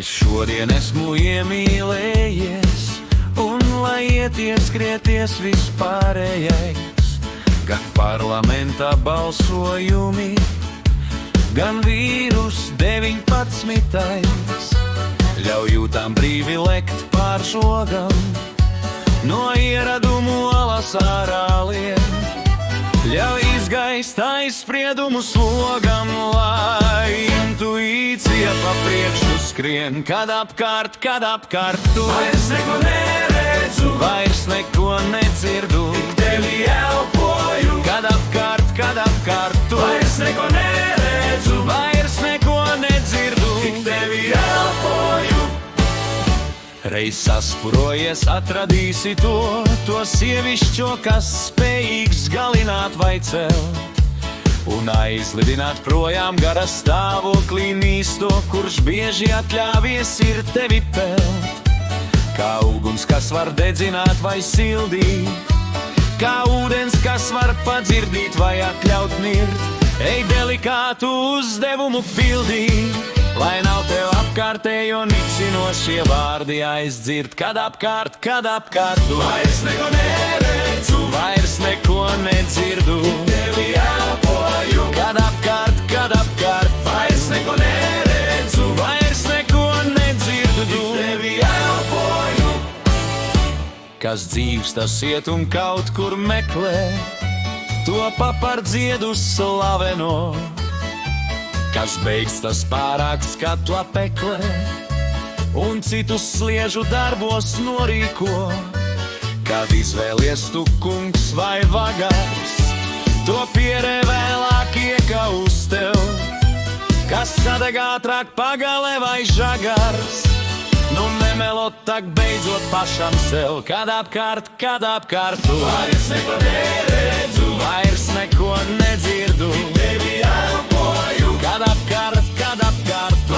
Es šodien esmu iemīlējies, un lai ieties, skrieties vispārējais, gan parlamentā balsojumi, gan vīrus 19. Ļauj jūtām brīvi lekt pār žogam, no ieradumu alas ārā lien. Ļauj izgaist aizspriedumu slogam, lai intuīcija pa priekšu skrien. Kad apkārt tu vairs neko neredzu, vairs neko nedzirdu, tik tevi elpoju. Kad apkārt tu vairs neko neredzu, vairs neko nedzirdu, tik tevi elpoju. Reiz saspurojies atradīsi to sievišķo, kas spējīgs galināt vai celt, un aizlidināt projām gara stāvoklī nīsto, kurš bieži atļāvies ir tevi pelt. Kā uguns, kas var dedzināt vai sildīt, kā ūdens, kas var padzirdīt vai atļaut mirt. Ej delikātu uzdevumu pildīt, lai nav tev apkārtējo nicinošie vārdi aizdzird. Kad apkārt tu vairs neko neredzu, vairs neko nedzirdu, tevi elpoju. Kad apkārt vairs neko neredzu, vairs neko nedzirdu, tevi elpoju. Kas dzīvs, tas iet un kaut kur meklē, to par dziedu slaveno. Kas beigts, tas pārāk skatla peklē, un citus sliežu darbos norīko. Kad izvēlies tu kungs vai vagars, to pierē vēlāk iekaus tev. Kas sadeg ātrāk pagale vai žagars, nu nemelot tak beidzot pašam sev. Kad apkārt tu vairs neko neredzu, vairs neko nedzirdu, tevi elpoju. Kad apkārt tu